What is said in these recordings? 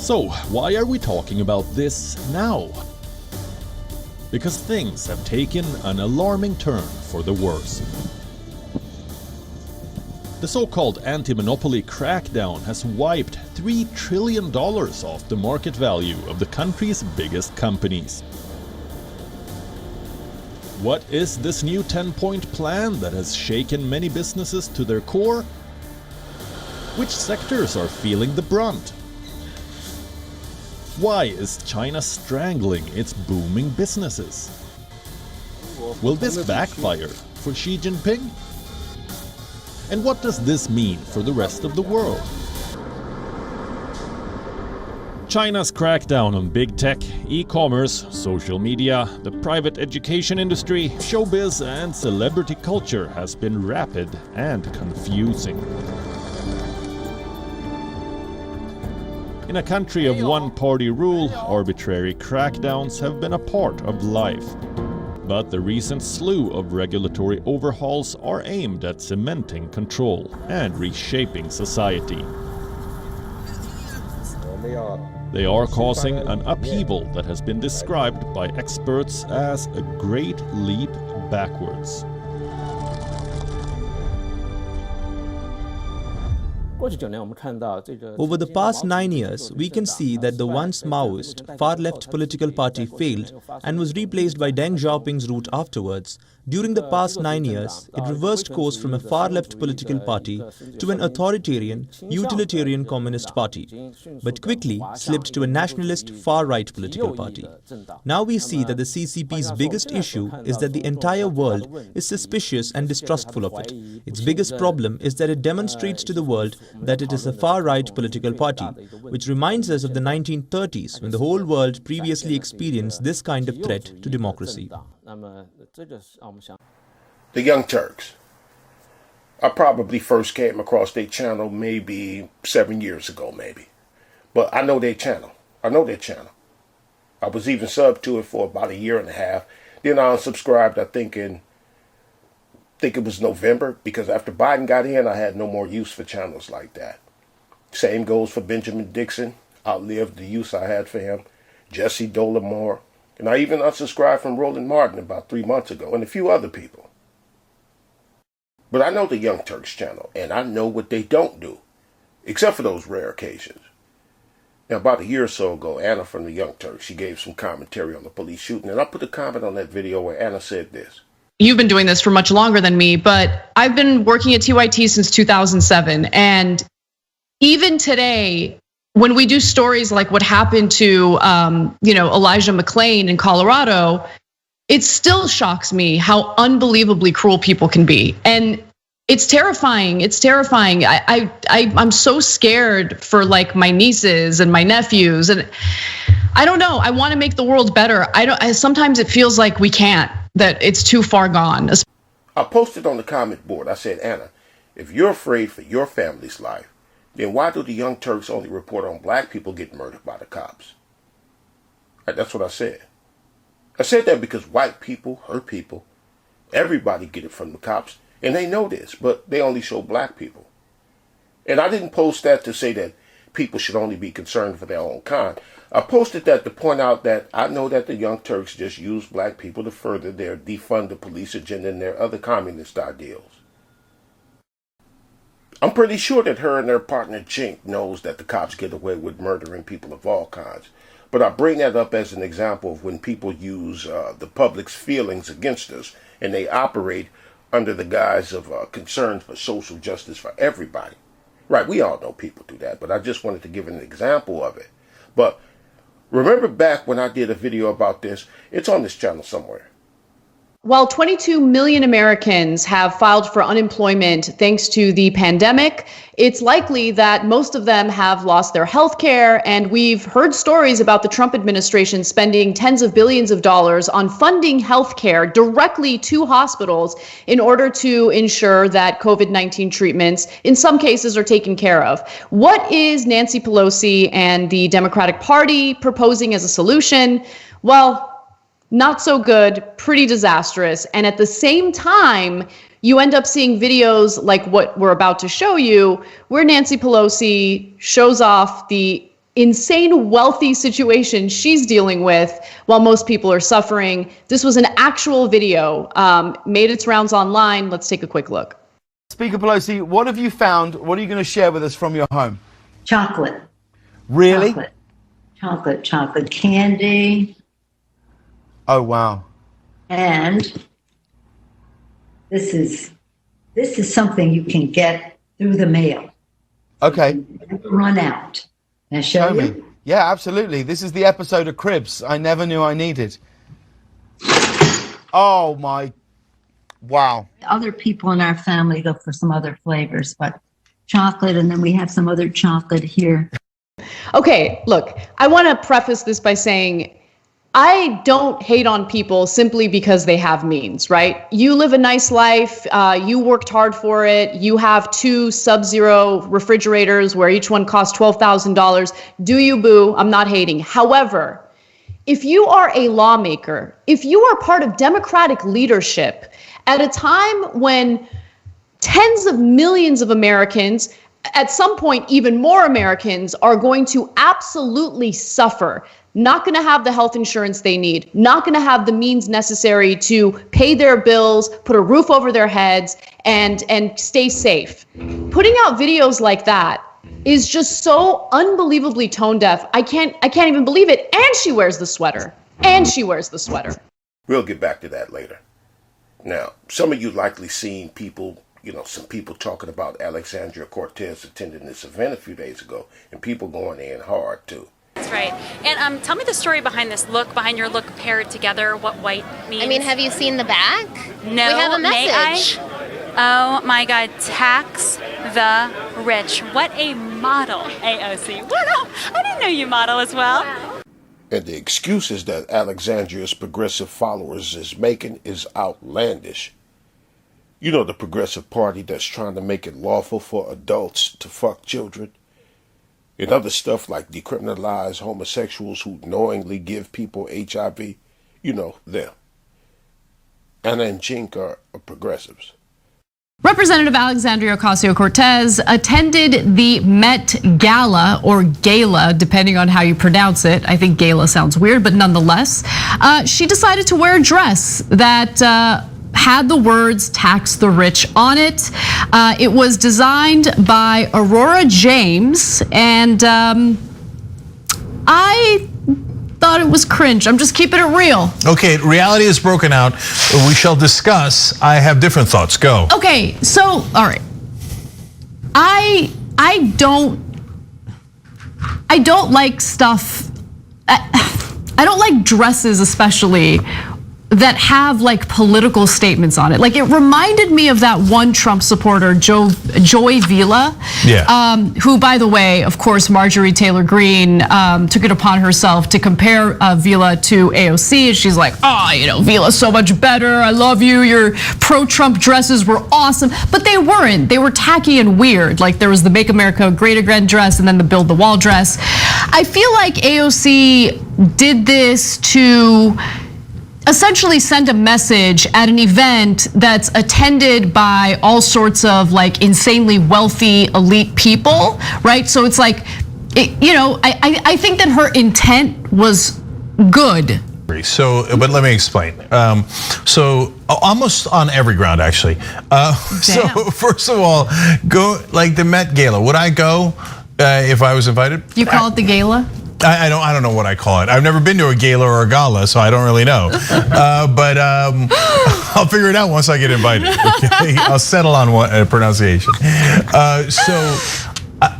So, why are we talking about this now? Because things have taken an alarming turn for the worse. The so-called anti-monopoly crackdown has wiped $3 trillion off the market value of the country's biggest companies. What is this new 10-point plan that has shaken many businesses to their core? Which sectors are feeling the brunt? Why is China strangling its booming businesses? Will this backfire for Xi Jinping? And what does this mean for the rest of the world? China's crackdown on big tech, e-commerce, social media, the private education industry, showbiz and celebrity culture has been rapid and confusing. In a country of one-party rule, arbitrary crackdowns have been a part of life. But the recent slew of regulatory overhauls are aimed at cementing control and reshaping society. They are causing an upheaval that has been described by experts as a great leap backwards. Over the past 9 years, we can see that the once Maoist, far-left political party failed and was replaced by Deng Xiaoping's route afterwards. During the past 9 years, it reversed course from a far-left political party to an authoritarian, utilitarian communist party, but quickly slipped to a nationalist, far-right political party. Now we see that the CCP's biggest issue is that the entire world is suspicious and distrustful of it. Its biggest problem is that it demonstrates to the world that it is a far-right political party, which reminds us of the 1930s when the whole world previously experienced this kind of threat to democracy. The Young Turks. I probably first came across their channel maybe 7 years ago, maybe. But I know their channel. I was even subbed to it for about 1.5 years. Then I unsubscribed, I think it was November, because after Biden got in, I had no more use for channels like that. Same goes for Benjamin Dixon. Outlived the use I had for him. Jesse Dollemore. And I even unsubscribed from Roland Martin about 3 months ago, and a few other people. But I know the Young Turks channel, and I know what they don't do, except for those rare occasions. Now, about 1 year or so ago, Anna from the Young Turks, she gave some commentary on the police shooting, and I put a comment on that video where Anna said this. You've been doing this for much longer than me, but I've been working at TYT since 2007, and even today, when we do stories like what happened to, Elijah McClain in Colorado, it still shocks me how unbelievably cruel people can be. And it's terrifying. It's terrifying. I'm so scared for like my nieces and my nephews. And I don't know. I want to make the world better. Sometimes it feels like we can't, that it's too far gone. I posted on the comment board. I said, Anna, if you're afraid for your family's life, then why do the Young Turks only report on black people getting murdered by the cops? That's what I said. I said that because white people hurt people. Everybody get it from the cops, and they know this, but they only show black people. And I didn't post that to say that people should only be concerned for their own kind. I posted that to point out that I know that the Young Turks just use black people to further their defund the police agenda and their other communist ideals. I'm pretty sure that her and their partner Jink knows that the cops get away with murdering people of all kinds. But I bring that up as an example of when people use the public's feelings against us, and they operate under the guise of concern for social justice for everybody. Right, we all know people do that, but I just wanted to give an example of it. But remember back when I did a video about this, it's on this channel somewhere. While 22 million Americans have filed for unemployment thanks to the pandemic, it's likely that most of them have lost their health care, and we've heard stories about the Trump administration spending tens of billions of dollars on funding health care directly to hospitals in order to ensure that COVID-19 treatments, in some cases, are taken care of. What is Nancy Pelosi and the Democratic Party proposing as a solution? Well, not so good, pretty disastrous. And at the same time, you end up seeing videos like what we're about to show you, where Nancy Pelosi shows off the insane wealthy situation she's dealing with while most people are suffering. This was an actual video, made its rounds online. Let's take a quick look. Speaker Pelosi, what have you found? What are you going to share with us from your home? Chocolate. Really? Chocolate candy. Oh, wow. And this is something you can get through the mail. Okay. Never run out. Can I show Show you? me. Yeah, absolutely. This is the episode of Cribs I never knew I needed. Oh, my. Wow. Other people in our family go for some other flavors, but chocolate, and then we have some other chocolate here. Okay, look, I want to preface this by saying I don't hate on people simply because they have means, right? You live a nice life, you worked hard for it, you have 2 Sub-Zero refrigerators where each one costs $12,000. Do you, boo? I'm not hating. However, if you are a lawmaker, if you are part of Democratic leadership at a time when tens of millions of Americans, at some point even more Americans, are going to absolutely suffer, not going to have the health insurance they need, not going to have the means necessary to pay their bills, put a roof over their heads, and stay safe. Putting out videos like that is just so unbelievably tone deaf. I can't even believe it. And she wears the sweater. We'll get back to that later. Now, some of you likely seen people, some people talking about Alexandria Cortez attending this event a few days ago, and people going in hard too. That's right. And tell me the story behind this look, behind your look paired together, what white means. I mean, have you seen the back? No. We have a message. May I? Oh my God, tax the rich. What a model, AOC. Wow, I didn't know you model as well. Wow. And the excuses that Alexandria's progressive followers is making is outlandish. You know, the progressive party that's trying to make it lawful for adults to fuck children. And other stuff like decriminalize homosexuals who knowingly give people HIV. You know, them. Anna and Jink are progressives. Representative Alexandria Ocasio-Cortez attended the Met Gala, or Gala, depending on how you pronounce it. I think Gala sounds weird, but nonetheless, she decided to wear a dress that had the words "tax the rich" on it. It was designed by Aurora James, and I thought it was cringe. I'm just keeping it real. Okay, reality is broken out. We shall discuss. I have different thoughts. Go. Okay, so all right. I don't like stuff. I don't like dresses, especially that have like political statements on it. Like, it reminded me of that one Trump supporter, Joy Vila, who, by the way, of course, Marjorie Taylor Greene took it upon herself to compare Vila to AOC. And she's like, oh, Vila's so much better. I love you. Your pro-Trump dresses were awesome. But they weren't. They were tacky and weird. Like, there was the Make America Great Again dress and then the Build the Wall dress. I feel like AOC did this to essentially send a message at an event that's attended by all sorts of like insanely wealthy elite people, right? So it's like, I think that her intent was good. So, but let me explain. So almost on every ground, actually. So first of all, go like the Met Gala. Would I go if I was invited? You call it the Gala? I don't know what I call it. I've never been to a gala or a gala, so I don't really know. But I'll figure it out once I get invited. Okay? I'll settle on what pronunciation.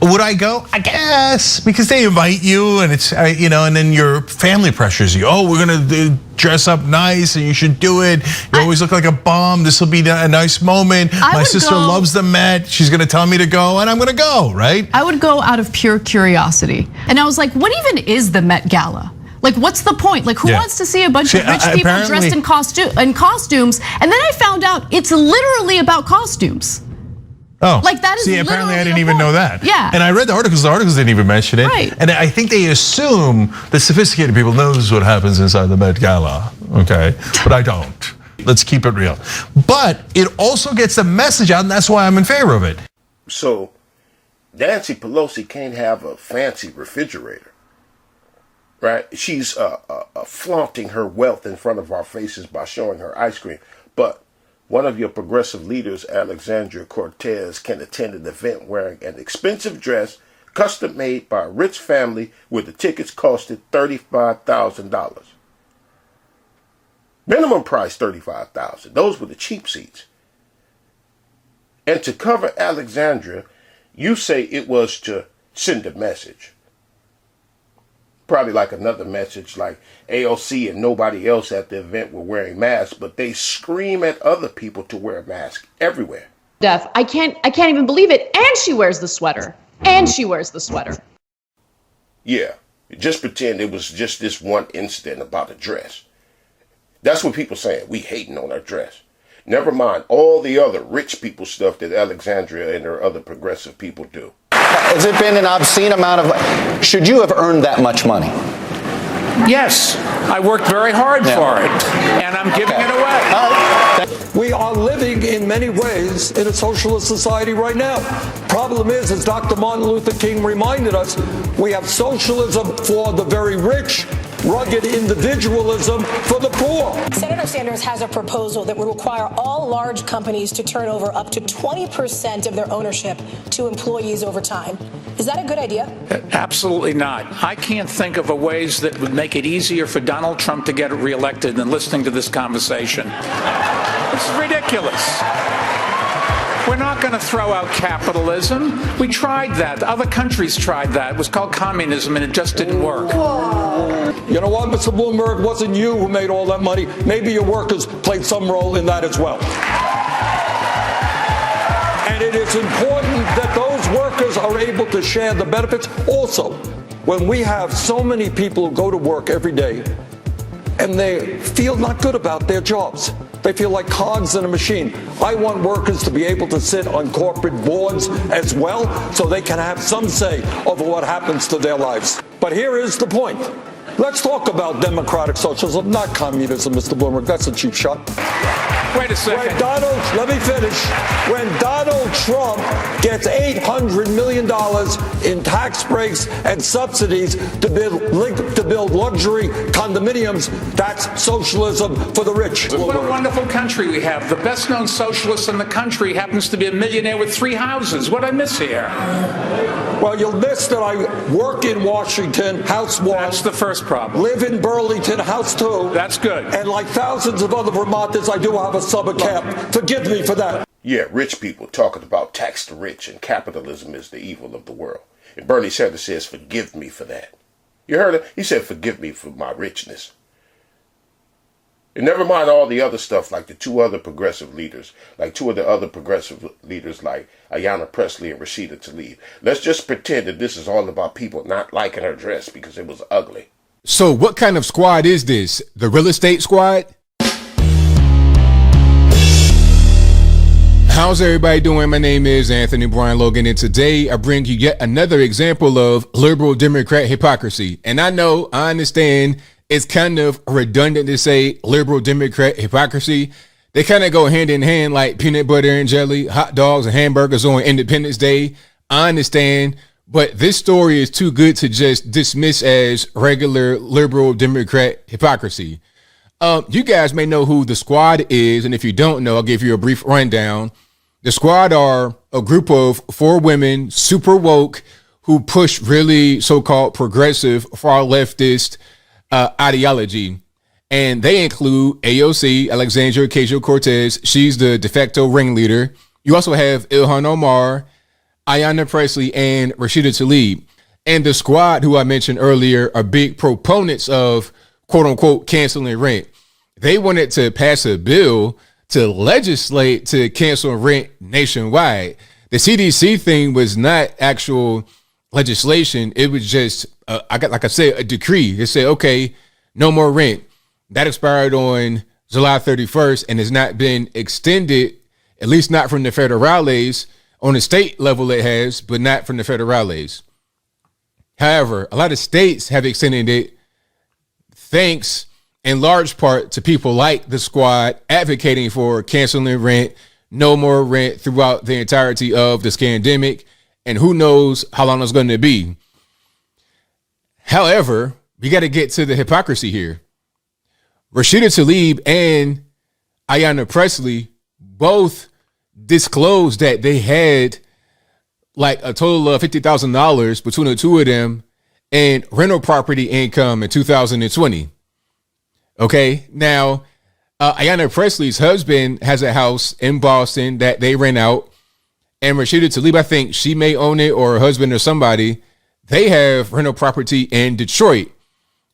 Would I go? I guess, because they invite you, and it's and then your family pressures you. Oh, we're gonna dress up nice, and you should do it. You always look like a bum. This will be a nice moment. My sister loves the Met. She's gonna tell me to go, and I'm gonna go. Right? I would go out of pure curiosity, and I was like, what even is the Met Gala? Like, what's the point? Like, who wants to see a bunch of rich people dressed in costumes? And then I found out it's literally about costumes. Oh, like that is apparently I didn't even know that. Yeah. And I read the articles didn't even mention it. Right. And I think they assume the sophisticated people knows what happens inside the Met Gala, okay? But I don't. Let's keep it real. But it also gets the message out, and that's why I'm in favor of it. So Nancy Pelosi can't have a fancy refrigerator, right? She's flaunting her wealth in front of our faces by showing her ice cream. But one of your progressive leaders, Alexandria Cortez, can attend an event wearing an expensive dress custom made by a rich family where the tickets costed $35,000. Minimum price $35,000. Those were the cheap seats. And to cover Alexandria, you say it was to send a message. Probably like another message like AOC and nobody else at the event were wearing masks, but they scream at other people to wear a mask everywhere. Def, I can't even believe it. And she wears the sweater. Yeah, just pretend it was just this one incident about a dress. That's what people saying. We hating on her dress. Never mind all the other rich people stuff that Alexandria and her other progressive people do. Has it been an obscene amount of... Should you have earned that much money? Yes, I worked very hard for it, and I'm giving it away. We are living in many ways in a socialist society right now. Problem is, as Dr. Martin Luther King reminded us, we have socialism for the very rich, rugged individualism for the poor. Senator Sanders has a proposal that would require all large companies to turn over up to 20% of their ownership to employees over time. Is that a good idea? Absolutely not. I can't think of ways that would make it easier for Donald Trump to get reelected than listening to this conversation. This is ridiculous. We're not going to throw out capitalism. We tried that. Other countries tried that. It was called communism, and it just didn't work. You know what, Mr. Bloomberg? It wasn't you who made all that money. Maybe your workers played some role in that as well. And it is important that those workers are able to share the benefits. Also, when we have so many people who go to work every day and they feel not good about their jobs, they feel like cogs in a machine. I want workers to be able to sit on corporate boards as well so they can have some say over what happens to their lives. But here is the point. Let's talk about democratic socialism, not communism, Mr. Bloomberg. That's a cheap shot. Wait a second. Let me finish. When Donald Trump gets $800 million in tax breaks and subsidies to build luxury condominiums, that's socialism for the rich. What a wonderful country we have. The best known socialist in the country happens to be a millionaire with 3 houses. What I miss here? Well, you'll miss that I work in Washington, House 1. That's the first problem. Live in Burlington, House 2. That's good. And like thousands of other Vermonters, I do have a summer camp. Forgive me for that. Yeah, rich people talking about tax the rich and capitalism is the evil of the world. And Bernie Sanders says, forgive me for that. You heard it? He said, forgive me for my richness. And never mind all the other stuff like the two other progressive leaders, like Ayanna Pressley and Rashida Tlaib. Let's just pretend that this is all about people not liking her dress because it was ugly. So what kind of squad is this? The real estate squad? How's everybody doing? My name is Anthony Brian Logan, and today I bring you yet another example of liberal Democrat hypocrisy. And I understand it's kind of redundant to say liberal Democrat hypocrisy. They kind of go hand in hand like peanut butter and jelly, hot dogs and hamburgers on Independence Day. I understand, but this story is too good to just dismiss as regular liberal Democrat hypocrisy. You guys may know who the Squad is, and if you don't know, I'll give you a brief rundown. The Squad are a group of 4 women, super woke, who push really so-called progressive, far leftist ideology. And they include AOC, Alexandria Ocasio-Cortez. She's the de facto ringleader. You also have Ilhan Omar, Ayanna Pressley, and Rashida Tlaib. And the Squad, who I mentioned earlier, are big proponents of quote-unquote canceling rent. They wanted to pass a bill to legislate to cancel rent nationwide. The CDC thing was not actual legislation. It was just, a decree. They said, okay, no more rent. That expired on July 31st and has not been extended, at least not from the federales. On the state level it has, but not from the federales. However, a lot of states have extended it thanks in large part to people like the Squad advocating for canceling rent, no more rent throughout the entirety of this pandemic. and who knows how long it's going to be. However, we got to get to the hypocrisy here. Rashida Tlaib and Ayanna Pressley both disclosed that they had like a total of $50,000 between the two of them in rental property income in 2020. Okay, now Ayanna Pressley's husband has a house in Boston that they rent out, and Rashida Tlaib, I think she may own it, or her husband or somebody. They have rental property in Detroit.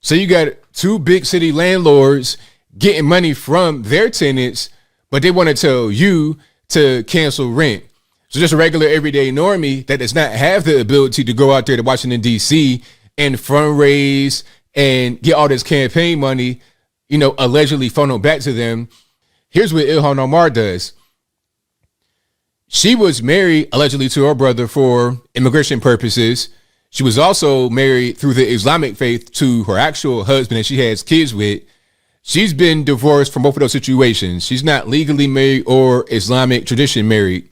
So you got two big city landlords getting money from their tenants, but they want to tell you to cancel rent. So just a regular everyday normie that does not have the ability to go out there to Washington, D.C. and fundraise and get all this campaign money, you know, allegedly funneled back to them. Here's what Ilhan Omar does. She was married allegedly to her brother for immigration purposes. She was also married through the Islamic faith to her actual husband that she has kids with. She's been divorced from both of those situations. She's not legally married or Islamic tradition married,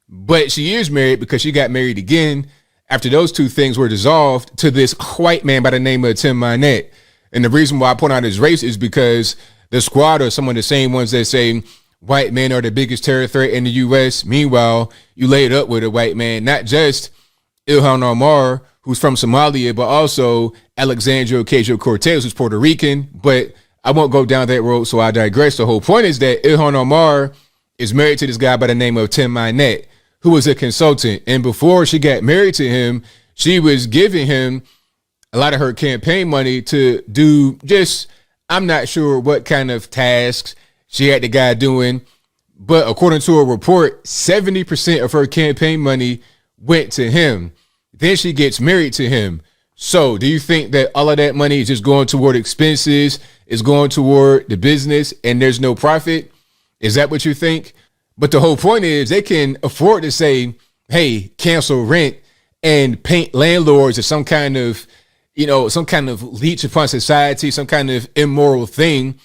but she is married because she got married again after those two things were dissolved to this white man by the name of Tim Minette. And the reason why I point out his race is because the squad are some of the same ones that say white men are the biggest terror threat in the U.S. Meanwhile, you laid up with a white man, not just Ilhan Omar, who's from Somalia, but also Alexandria Ocasio-Cortez, who's Puerto Rican. But I won't go down that road, so I digress. The whole point is that Ilhan Omar is married to this guy by the name of Tim Minette, who was a consultant. And before she got married to him, she was giving him a lot of her campaign money to do just, I'm not sure what kind of tasks she had the guy doing. But according to a report, 70% of her campaign money went to him. Then she gets married to him. So do you think that all of that money is just going toward expenses, is going toward the business, and there's no profit? Is that what you think? But the whole point is they can afford to say, hey, cancel rent and paint landlords as some kind of, you know, some kind of leech upon society, some kind of immoral thing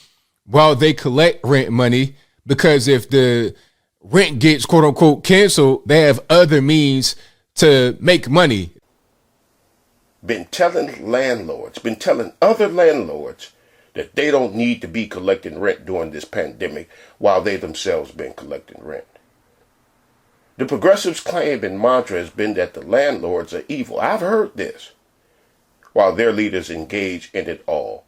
while they collect rent money. Because if the rent gets quote unquote canceled, they have other means to make money. Been telling other landlords that they don't need to be collecting rent during this pandemic while they themselves been collecting rent. The progressives' claim and mantra has been that the landlords are evil. I've heard this. While their leaders engage in it all.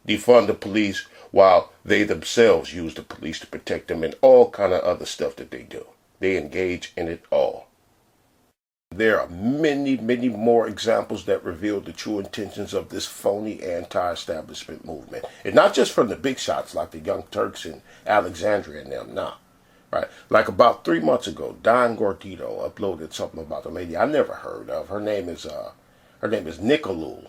Defund the police while they themselves use the police to protect them, and all kind of other stuff that they do. They engage in it all. There are many, many more examples that reveal the true intentions of this phony anti-establishment movement. And not just from the big shots like the Young Turks and Alexandria and them, nah. Right? Like about 3 months ago, Don Gordito uploaded something about a lady I never heard of. Her name is Nicolul.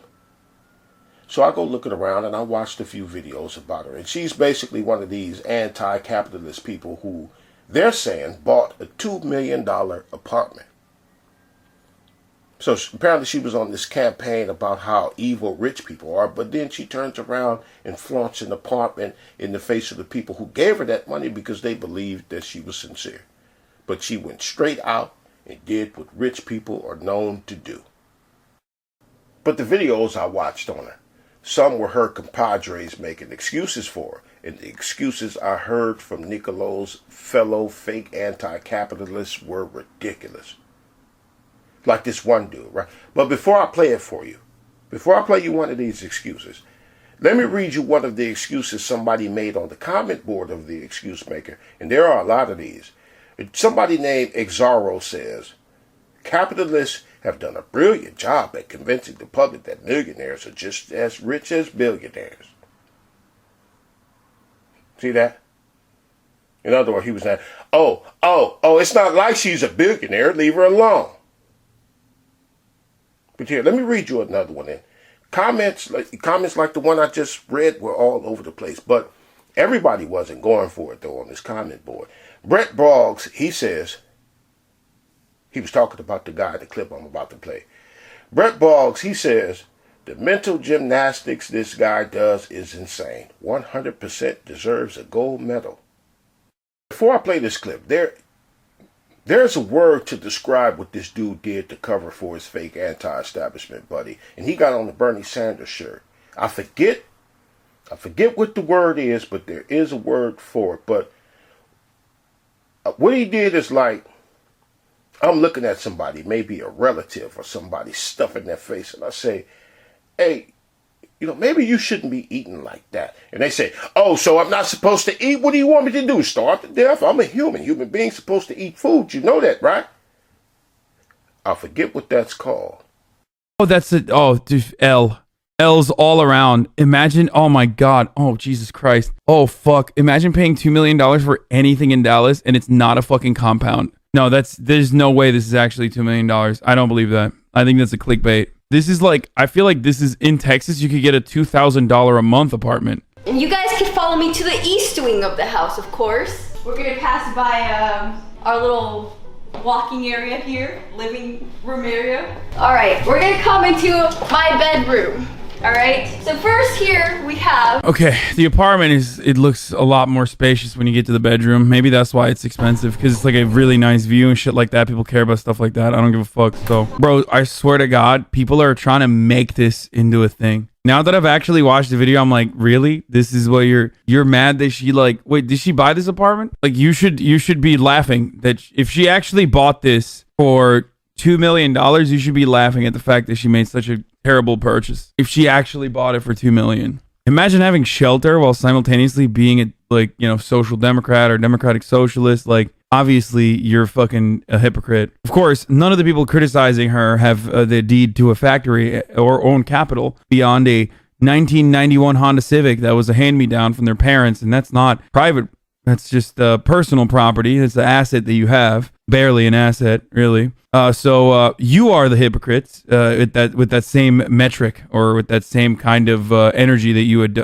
So I go looking around and I watched a few videos about her. And she's basically one of these anti-capitalist people who they're saying bought a $2 million apartment. So apparently she was on this campaign about how evil rich people are, but then she turns around and flaunts an apartment in the face of the people who gave her that money because they believed that she was sincere. But she went straight out and did what rich people are known to do. But the videos I watched on her, some were her compadres making excuses for her, and the excuses I heard from Nicolo's fellow fake anti-capitalists were ridiculous. Like this one dude, right? But before I play it for you, before I play you one of these excuses, let me read you one of the excuses somebody made on the comment board of the excuse maker, and there are a lot of these. Somebody named Exaro says, capitalists have done a brilliant job at convincing the public that millionaires are just as rich as billionaires. See that? In other words, he was saying, it's not like she's a billionaire, leave her alone. But here, let me read you another one. Comments like the one I just read were all over the place, but everybody wasn't going for it though on this comment board. Brett Boggs, he says, he was talking about the guy, the clip I'm about to play. Brett Boggs, he says, the mental gymnastics this guy does is insane. 100% deserves a gold medal. Before I play this clip, There's a word to describe what this dude did to cover for his fake anti-establishment buddy. And he got on the Bernie Sanders shirt. I forget what the word is, but there is a word for it. But what he did is like, I'm looking at somebody, maybe a relative or somebody, stuffing their face, and I say, hey, you know, maybe you shouldn't be eating like that. And they say, oh, so I'm not supposed to eat? What do you want me to do, starve to death? I'm a human being supposed to eat food. You know that, right? I forget what that's called. Oh, that's it. Oh, dude, L's all around. Imagine, oh my God. Oh, Jesus Christ. Oh, fuck. Imagine paying $2 million for anything in Dallas and it's not a fucking compound. No, there's no way this is actually $2 million. I don't believe that. I think that's a clickbait. This is like, I feel like this is in Texas. You could get a $2,000 a month apartment. And you guys can follow me to the east wing of the house, of course. We're gonna pass by our little walking area here, living room area. All right, we're gonna come into my bedroom. All right, so first here we have... Okay, the apartment it looks a lot more spacious when you get to the bedroom. Maybe that's why it's expensive, because it's like a really nice view and shit like that. People care about stuff like that. I don't give a fuck. So, bro, I swear to God, people are trying to make this into a thing. Now that I've actually watched the video, I'm like, really? This is what you're mad that she like, wait, did she buy this apartment? Like, you should be laughing that if she actually bought this for $2 million, you should be laughing at the fact that she made such a terrible purchase. If she actually bought it for $2 million. Imagine having shelter while simultaneously being a, like, you know, social democrat or democratic socialist. Like, obviously you're fucking a hypocrite. Of course, none of the people criticizing her have the deed to a factory or own capital beyond a 1991 Honda Civic that was a hand-me-down from their parents, and that's not private. That's just personal property. It's the asset that you have. Barely an asset, really. So you are the hypocrites with that same metric or with that same kind of energy that you would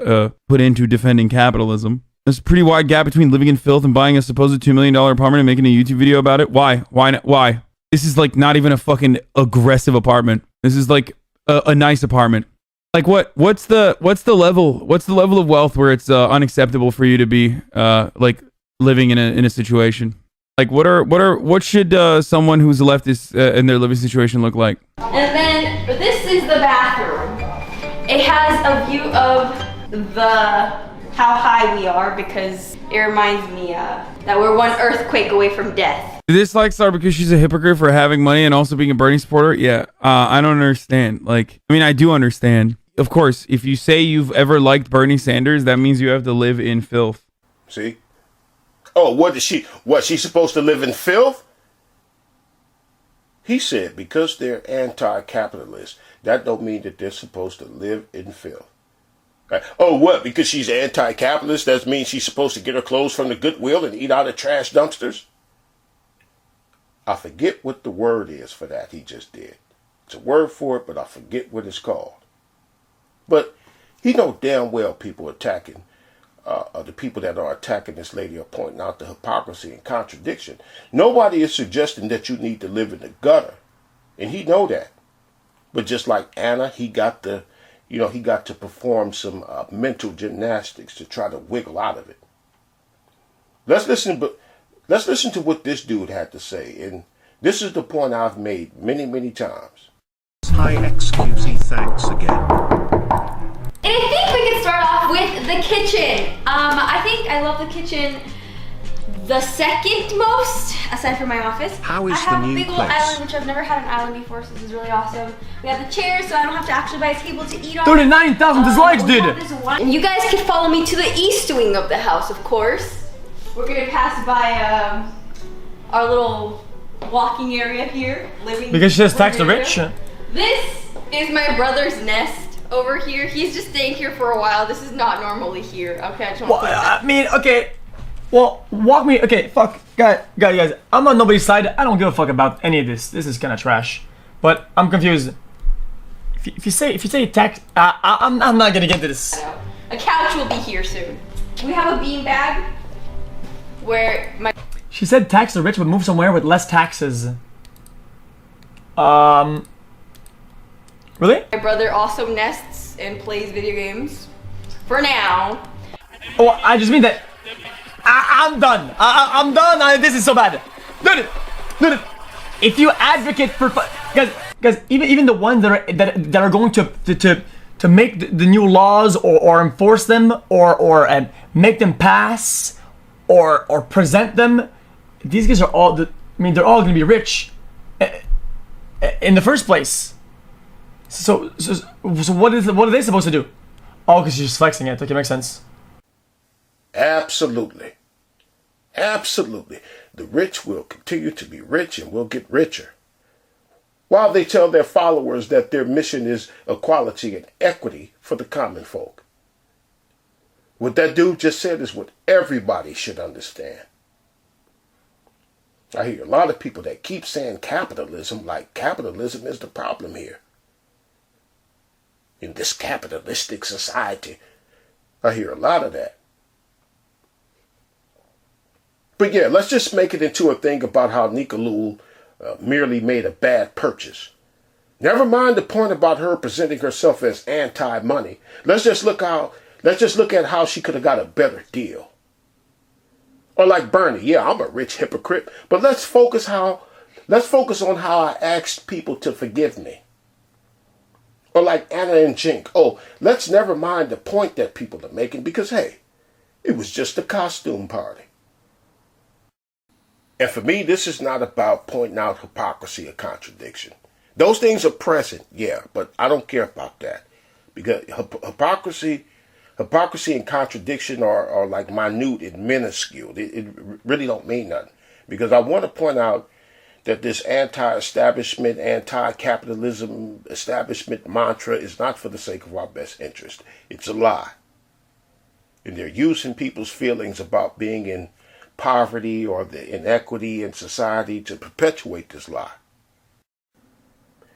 put into defending capitalism. There's a pretty wide gap between living in filth and buying a supposed $2 million apartment and making a YouTube video about it. Why? Why not? Why? This is like not even a fucking aggressive apartment. This is like a nice apartment. Like what's the level of wealth where it's unacceptable for you to be like living in a situation? Like what should someone who's a leftist in their living situation look like? And then this is the bathroom. It has a view of how high we are, because it reminds me that we're one earthquake away from death. This likes her because she's a hypocrite for having money and also being a Bernie supporter? Yeah, I don't understand. Like, I mean, I do understand. Of course, if you say you've ever liked Bernie Sanders, that means you have to live in filth. See? Oh, she's supposed to live in filth? He said because they're anti-capitalist, that don't mean that they're supposed to live in filth. Right? Oh, what? Because she's anti-capitalist, that means she's supposed to get her clothes from the Goodwill and eat out of trash dumpsters? I forget what the word is for that he just did. It's a word for it, but I forget what it's called. But he know damn well people attacking, the people that are attacking this lady are pointing out the hypocrisy and contradiction. Nobody is suggesting that you need to live in the gutter, and he know that. But just like Anna, he got to perform some mental gymnastics to try to wiggle out of it. Let's listen to what this dude had to say, and this is the point I've made many, many times. Hi, XQZ, thanks again. And I think we can start off with the kitchen. I think I love the kitchen the second most, aside from my office. How is I have the new a big place? little island, which I've never had an island before, so this is really awesome. We have the chairs, so I don't have to actually buy a table to eat on. 39,000 dislikes, dude! And you guys can follow me to the east wing of the house, of course. We're gonna pass by our little walking area here, living. Because she says tax the rich. This is my brother's nest over here. He's just staying here for a while. This is not normally here. Okay, I just want to I mean, okay. Well, walk me. Okay, fuck, guys. I'm on nobody's side. I don't give a fuck about any of this. This is kind of trash. But I'm confused. If you say tax, I'm not gonna get into this. A couch will be here soon. We have a bean bag where my. She said tax the rich, but move somewhere with less taxes. Really? My brother also nests and plays video games. For now. Oh, I just mean that. I'm done. I'm done. This is so bad. Dude, No, if you advocate for, guys, even the ones that are going to make the new laws or enforce them or make them pass or present them, these guys are all. They're all going to be rich in the first place. So what are they supposed to do? Oh, because you're just flexing it. Okay, makes sense. Absolutely. Absolutely. The rich will continue to be rich and will get richer, while they tell their followers that their mission is equality and equity for the common folk. What that dude just said is what everybody should understand. I hear a lot of people that keep saying capitalism like capitalism is the problem here. In this capitalistic society, I hear a lot of that. But yeah, let's just make it into a thing about how Nicolul merely made a bad purchase. Never mind the point about her presenting herself as anti-money. Let's just look at how she could have got a better deal. Or like Bernie, yeah, I'm a rich hypocrite, but let's focus on how I asked people to forgive me. Or like Anna and Jink, oh, let's never mind the point that people are making because, hey, it was just a costume party. And for me, this is not about pointing out hypocrisy or contradiction. Those things are present, yeah, but I don't care about that. Because hypocrisy and contradiction are like minute and minuscule. It really don't mean nothing. Because I want to point out that this anti-establishment, anti-capitalism establishment mantra is not for the sake of our best interest. It's a lie. And they're using people's feelings about being in poverty or the inequity in society to perpetuate this lie.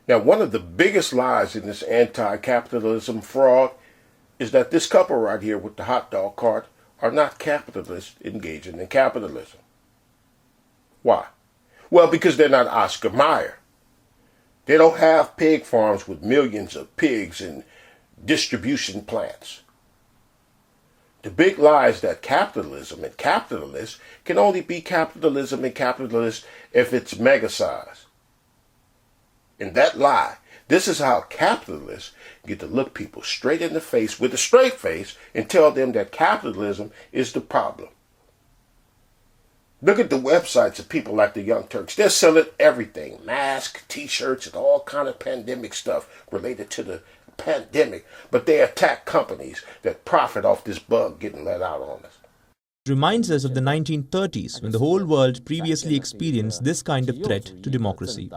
Now, one of the biggest lies in this anti-capitalism fraud is that this couple right here with the hot dog cart are not capitalists engaging in capitalism. Why? Well, because they're not Oscar Mayer. They don't have pig farms with millions of pigs and distribution plants. The big lie is that capitalism and capitalists can only be capitalism and capitalists if it's mega size. And that lie, this is how capitalists get to look people straight in the face with a straight face and tell them that capitalism is the problem. Look at the websites of people like the Young Turks. They're selling everything, masks, t-shirts, and all kind of pandemic stuff related to the pandemic, but they attack companies that profit off this bug getting let out on us. It reminds us of the 1930s when the whole world previously experienced this kind of threat to democracy.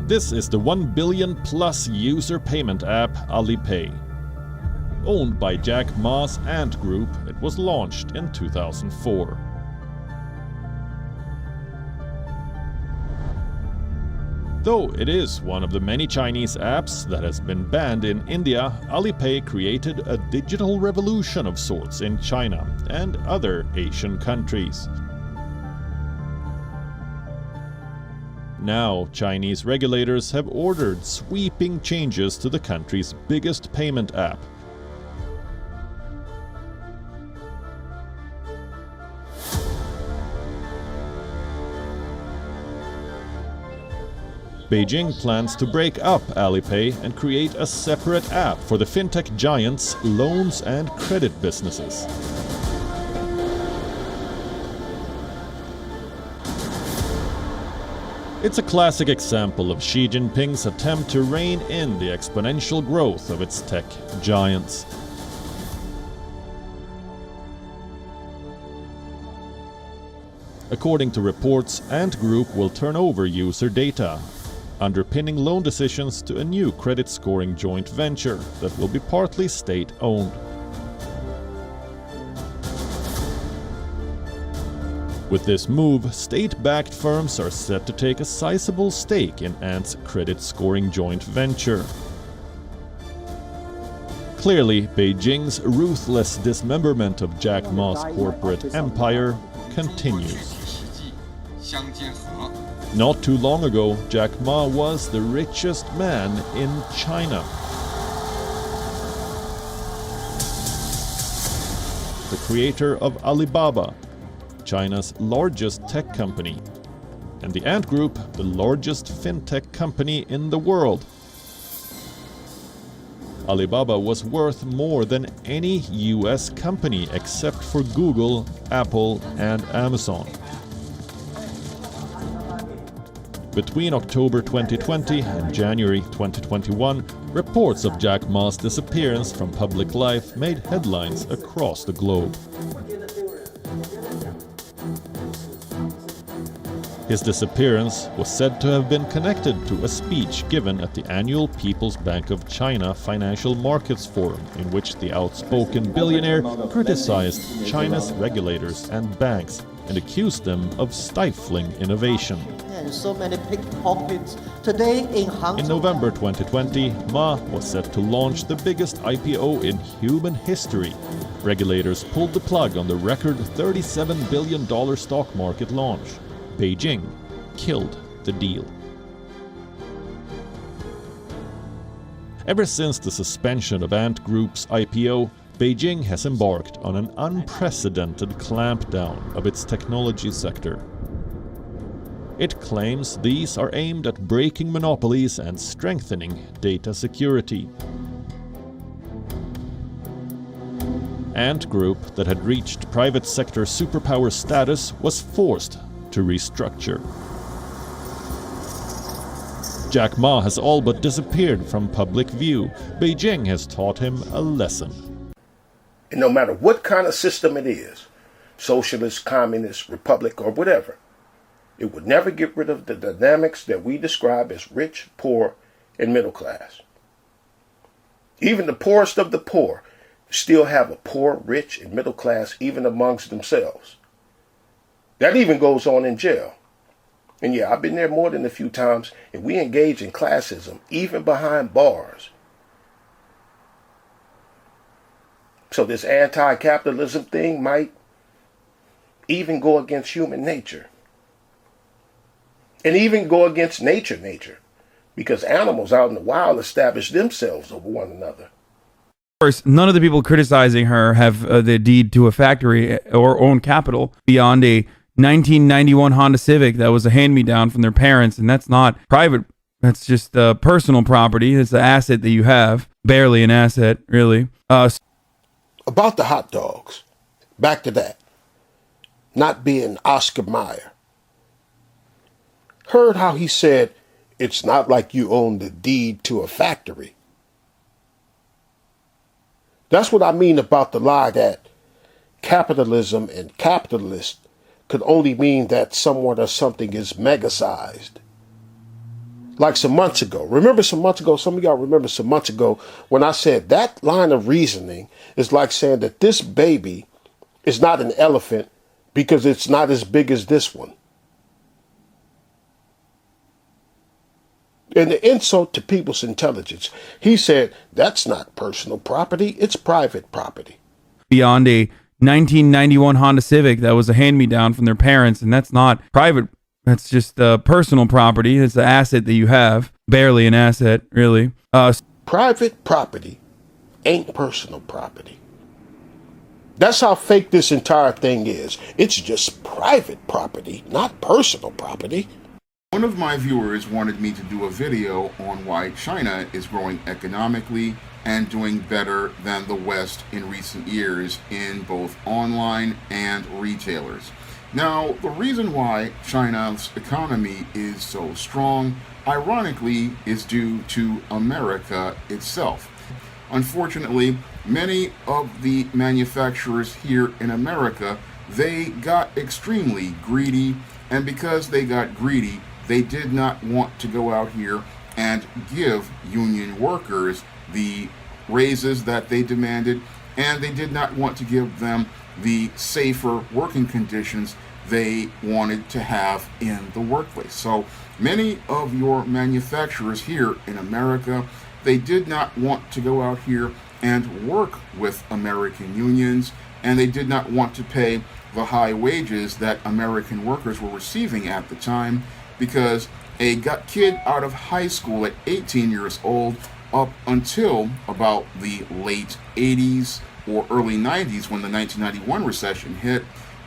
This is the 1 billion plus user payment app Alipay. Owned by Jack Ma's Ant Group, it was launched in 2004. Though it is one of the many Chinese apps that has been banned in India, Alipay created a digital revolution of sorts in China and other Asian countries. Now, Chinese regulators have ordered sweeping changes to the country's biggest payment app. Beijing plans to break up Alipay and create a separate app for the fintech giants' loans and credit businesses. It's a classic example of Xi Jinping's attempt to rein in the exponential growth of its tech giants. According to reports, Ant Group will turn over user data, underpinning loan decisions to a new credit scoring joint venture that will be partly state-owned. With this move, state-backed firms are set to take a sizable stake in Ant's credit scoring joint venture. Clearly, Beijing's ruthless dismemberment of Jack Ma's corporate empire continues. Not too long ago, Jack Ma was the richest man in China. the creator of Alibaba, China's largest tech company, and the Ant Group, the largest fintech company in the world. Alibaba was worth more than any US company except for Google, Apple, and Amazon. Between October 2020 and January 2021, reports of Jack Ma's disappearance from public life made headlines across the globe. His disappearance was said to have been connected to a speech given at the annual People's Bank of China Financial Markets Forum, in which the outspoken billionaire criticized China's regulators and banks and accused them of stifling innovation. So many pickpockets today in Hong Kong. In November 2020, Ma was set to launch the biggest IPO in human history. Regulators pulled the plug on the record $37 billion stock market launch. Beijing killed the deal. Ever since the suspension of Ant Group's IPO, Beijing has embarked on an unprecedented clampdown of its technology sector. It claims these are aimed at breaking monopolies and strengthening data security. Ant Group, that had reached private sector superpower status, was forced to restructure. Jack Ma has all but disappeared from public view. Beijing has taught him a lesson. And no matter what kind of system it is, socialist, communist, republic, or whatever, it would never get rid of the dynamics that we describe as rich, poor, and middle class. Even the poorest of the poor still have a poor, rich, and middle class even amongst themselves. That even goes on in jail. And yeah, I've been there more than a few times, and we engage in classism even behind bars. So this anti-capitalism thing might even go against human nature. And even go against nature. Because animals out in the wild establish themselves over one another. Of course, none of the people criticizing her have the deed to a factory or own capital beyond a 1991 Honda Civic that was a hand-me-down from their parents, and that's not private. That's just personal property. It's an asset that you have. Barely an asset, really. About the hot dogs. Back to that. Not being Oscar Mayer. Heard how he said, it's not like you own the deed to a factory. That's what I mean about the lie that capitalism and capitalist could only mean that someone or something is mega-sized. Like some months ago. Some of y'all remember some months ago when I said that line of reasoning is like saying that this baby is not an elephant because it's not as big as this one. And the insult to people's intelligence, he said, that's not personal property, it's private property. Beyond a 1991 Honda Civic that was a hand-me-down from their parents, and that's not private. That's just personal property. It's an asset that you have. Barely an asset, really. Private property ain't personal property. That's how fake this entire thing is. It's just private property, not personal property. One of my viewers wanted me to do a video on why China is growing economically and doing better than the West in recent years in both online and retailers. Now, the reason why China's economy is so strong, ironically, is due to America itself. Unfortunately, many of the manufacturers here in America, they got extremely greedy, and because they got greedy, they did not want to go out here and give union workers the raises that they demanded, and they did not want to give them the safer working conditions they wanted to have in the workplace. So many of your manufacturers here in America, they did not want to go out here and work with American unions, and they did not want to pay the high wages that American workers were receiving at the time, because a kid out of high school at 18 years old up until about the late 80s or early 90s when the 1991 recession hit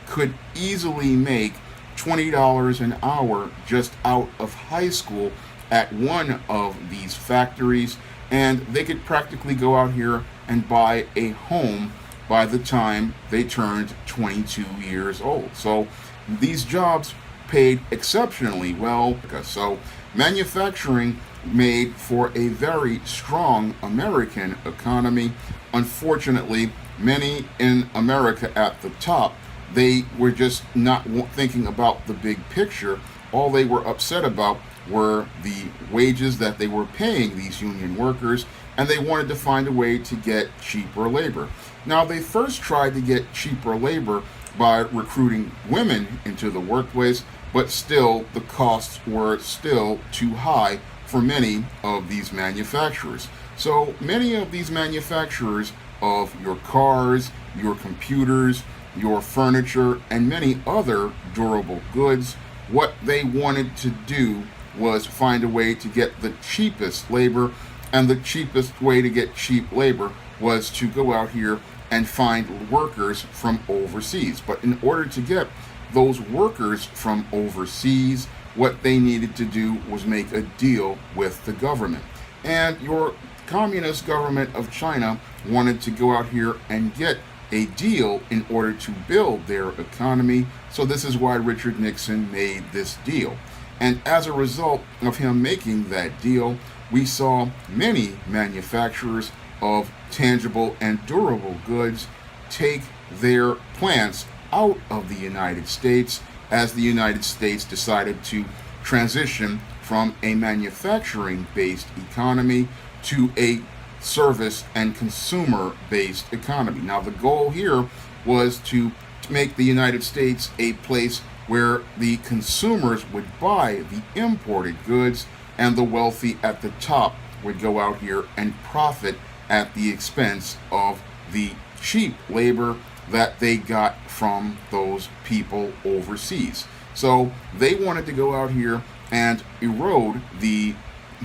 could easily make $20 an hour just out of high school at one of these factories, and they could practically go out here and buy a home by the time they turned 22 years old. So these jobs paid exceptionally well. So manufacturing made for a very strong American economy. Unfortunately, many in America at the top, they were just not thinking about the big picture. All they were upset about were the wages that they were paying these union workers, and they wanted to find a way to get cheaper labor. Now, they first tried to get cheaper labor by recruiting women into the workplace, but still the costs were still too high for many of these manufacturers. So many of these manufacturers of your cars, your computers, your furniture, and many other durable goods, what they wanted to do was find a way to get the cheapest labor, and the cheapest way to get cheap labor was to go out here and find workers from overseas. But in order to get those workers from overseas, what they needed to do was make a deal with the government. And your communist government of China wanted to go out here and get a deal in order to build their economy. So this is why Richard Nixon made this deal. And as a result of him making that deal, we saw many manufacturers of tangible and durable goods take their plants out of the United States as the United States decided to transition from a manufacturing-based economy to a service and consumer-based economy. Now, the goal here was to make the United States a place where the consumers would buy the imported goods, and the wealthy at the top would go out here and profit at the expense of the cheap labor that they got from those people overseas. So they wanted to go out here and erode the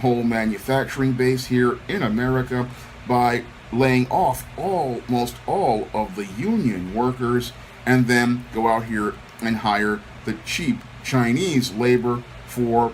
whole manufacturing base here in America by laying off almost all of the union workers, and then go out here and hire the cheap Chinese labor for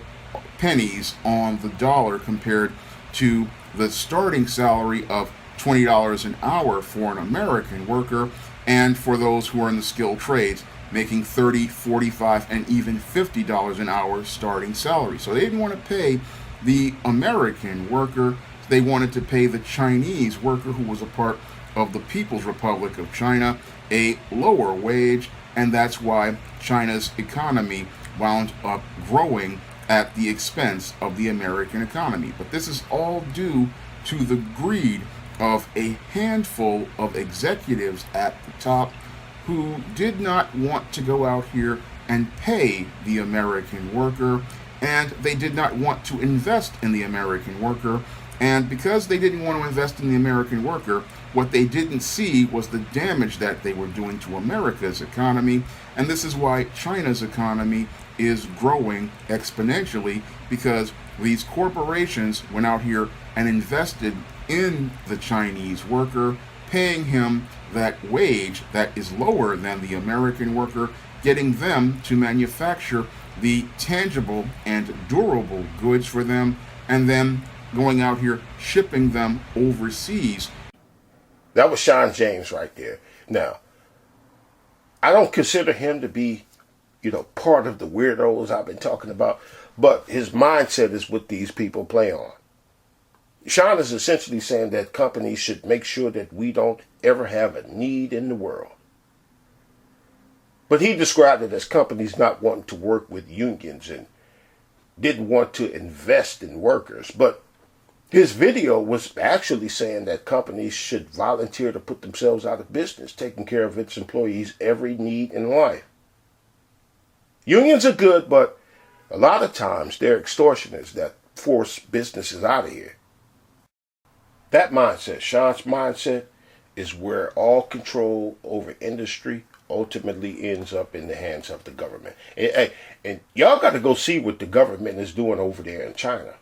pennies on the dollar compared to the starting salary of $20 an hour for an American worker, and for those who are in the skilled trades making $30, $45, and even $50 an hour starting salary. So they didn't want to pay the American worker, they wanted to pay the Chinese worker, who was a part of the People's Republic of China, a lower wage, and that's why China's economy wound up growing at the expense of the American economy. But this is all due to the greed of a handful of executives at the top who did not want to go out here and pay the American worker, and they did not want to invest in the American worker. And because they didn't want to invest in the American worker, what they didn't see was the damage that they were doing to America's economy. And this is why China's economy is growing exponentially, because these corporations went out here and invested in the Chinese worker, paying him that wage that is lower than the American worker, getting them to manufacture the tangible and durable goods for them, and then going out here shipping them overseas. That was Sean James right there. Now, I don't consider him to be, part of the weirdos I've been talking about, but his mindset is what these people play on. Sean is essentially saying that companies should make sure that we don't ever have a need in the world. But he described it as companies not wanting to work with unions and didn't want to invest in workers. But his video was actually saying that companies should volunteer to put themselves out of business, taking care of its employees' every need in life. Unions are good, but a lot of times they're extortioners that force businesses out of here. That mindset, Sean's mindset, is where all control over industry ultimately ends up in the hands of the government. And y'all got to go see what the government is doing over there in China.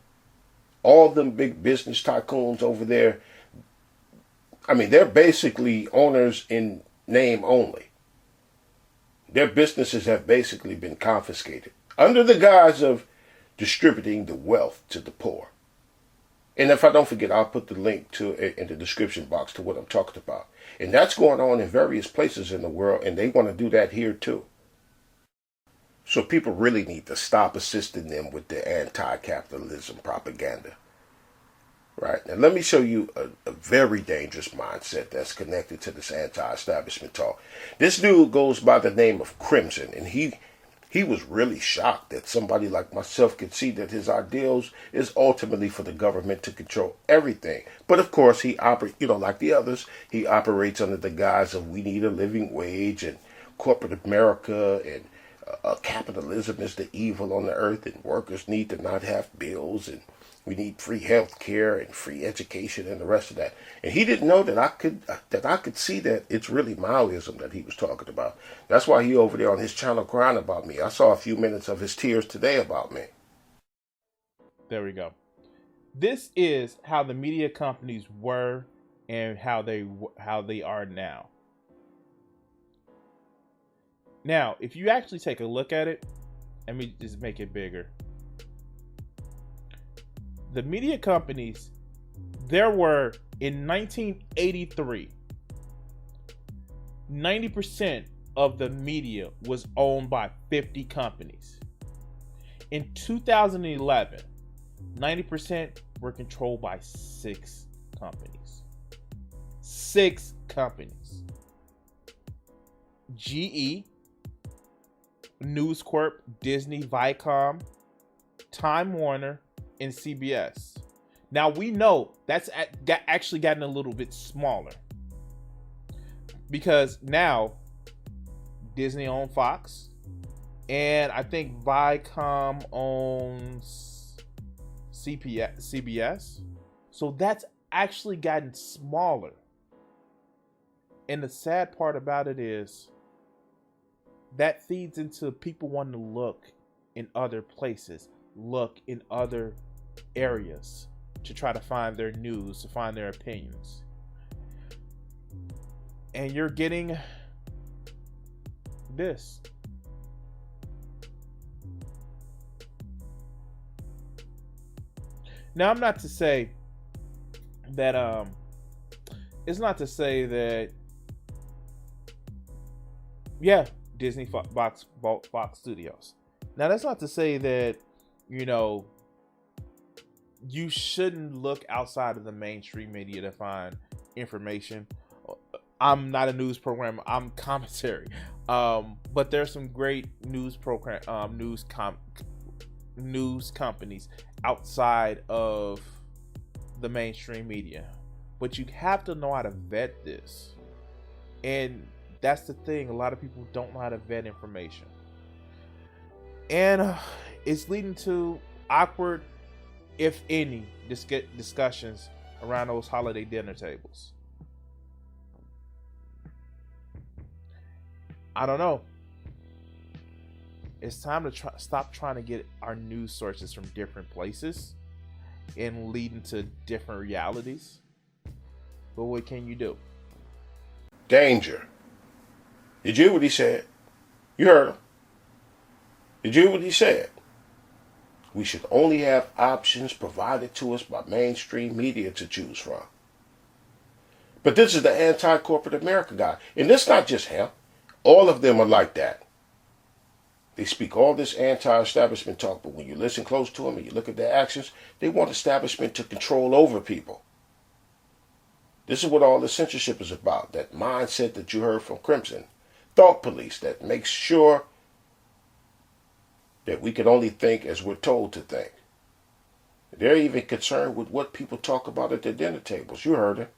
All them big business tycoons over there, I mean, they're basically owners in name only. Their businesses have basically been confiscated under the guise of distributing the wealth to the poor. And if I don't forget, I'll put the link to it in the description box to what I'm talking about. And that's going on in various places in the world, and they want to do that here too. So people really need to stop assisting them with their anti-capitalism propaganda. Right? Now let me show you a very dangerous mindset that's connected to this anti-establishment talk. This dude goes by the name of Crimson, and he was really shocked that somebody like myself could see that his ideals is ultimately for the government to control everything. But of course, he operates, like the others, he operates under the guise of we need a living wage and corporate America and capitalism is the evil on the earth and workers need to not have bills and we need free health care and free education and the rest of that. And he didn't know that I could see that it's really Maoism that he was talking about. That's why he over there on his channel crying about me. I saw a few minutes of his tears today about me. There we go. This is how the media companies were and how they are now. Now, if you actually take a look at it, let me just make it bigger. The media companies, there were in 1983, 90% of the media was owned by 50 companies. In 2011, 90% were controlled by 6 companies. 6 companies. GE, News Corp, Disney, Viacom, Time Warner, and CBS. Now we know that's actually gotten a little bit smaller because now Disney owns Fox, and I think Viacom owns CBS. So that's actually gotten smaller. And the sad part about it is that feeds into people wanting to look in other places, look in other areas to try to find their news, to find their opinions. And you're getting this. Now, I'm not to say that it's not to say that Disney Fox Studios. Now, that's not to say that you shouldn't look outside of the mainstream media to find information. I'm not a news program. I'm commentary. But there's some great news companies outside of the mainstream media. But you have to know how to vet this. And that's the thing. A lot of people don't know how to vet information. And it's leading to awkward, if any, discussions around those holiday dinner tables. I don't know. It's time to stop trying to get our news sources from different places and leading to different realities. But what can you do? Danger. Did you hear what he said? You heard him. Did you hear what he said? We should only have options provided to us by mainstream media to choose from. But this is the anti-corporate America guy. And it's not just him. All of them are like that. They speak all this anti-establishment talk, but when you listen close to them and you look at their actions, they want establishment to control over people. This is what all the censorship is about, that mindset that you heard from Crimson. Thought police that makes sure that we can only think as we're told to think. They're even concerned with what people talk about at their dinner tables. You heard him.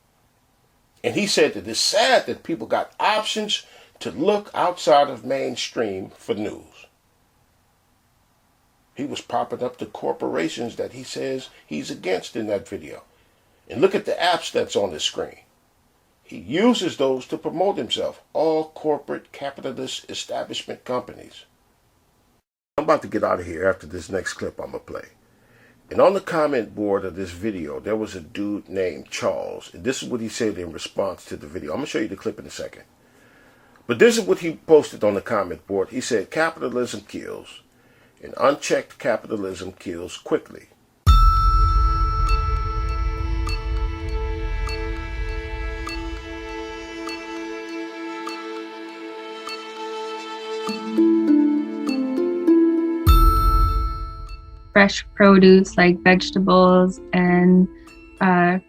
And he said that it's sad that people got options to look outside of mainstream for news. He was propping up the corporations that he says he's against in that video. And look at the apps that's on the screen. He uses those to promote himself. All corporate capitalist establishment companies. I'm about to get out of here after this next clip I'm going to play. And on the comment board of this video, there was a dude named Charles. And this is what he said in response to the video. I'm going to show you the clip in a second. But this is what he posted on the comment board. He said, capitalism kills, and unchecked capitalism kills quickly. Fresh produce like vegetables and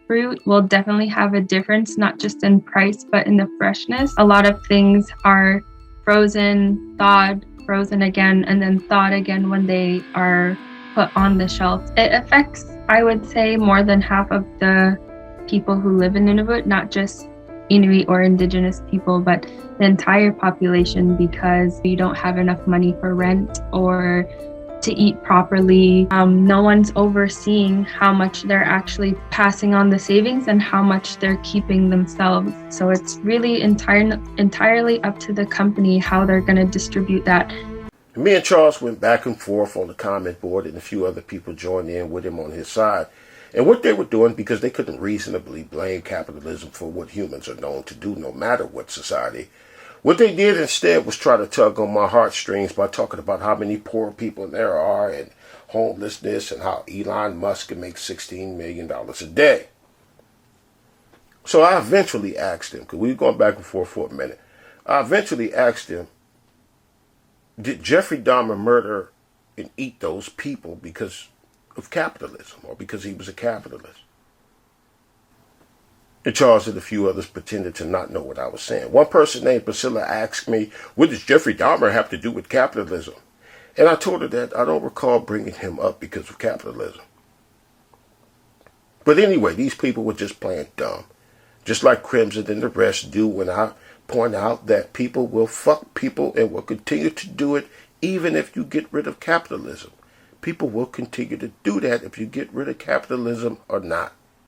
fruit will definitely have a difference, not just in price, but in the freshness. A lot of things are frozen, thawed, frozen again, and then thawed again when they are put on the shelf. It affects, I would say, more than half of the people who live in Nunavut, not just Inuit or Indigenous people, but the entire population, because you don't have enough money for rent or to eat properly. No one's overseeing how much they're actually passing on the savings and how much they're keeping themselves. So it's really entirely up to the company how they're going to distribute that. Me and Charles went back and forth on the comment board, and a few other people joined in with him on his side. And what they were doing, because they couldn't reasonably blame capitalism for what humans are known to do, no matter what society, what they did instead was try to tug on my heartstrings by talking about how many poor people there are and homelessness and how Elon Musk can make $16 million a day. So I eventually asked him, because we were going back and forth for a minute, I eventually asked him, did Jeffrey Dahmer murder and eat those people because of capitalism or because he was a capitalist? And Charles and a few others pretended to not know what I was saying. One person named Priscilla asked me, what does Jeffrey Dahmer have to do with capitalism? And I told her that I don't recall bringing him up because of capitalism. But anyway, these people were just playing dumb. Just like Crimson and the rest do when I point out that people will fuck people and will continue to do it even if you get rid of capitalism. People will continue to do that if you get rid of capitalism or not.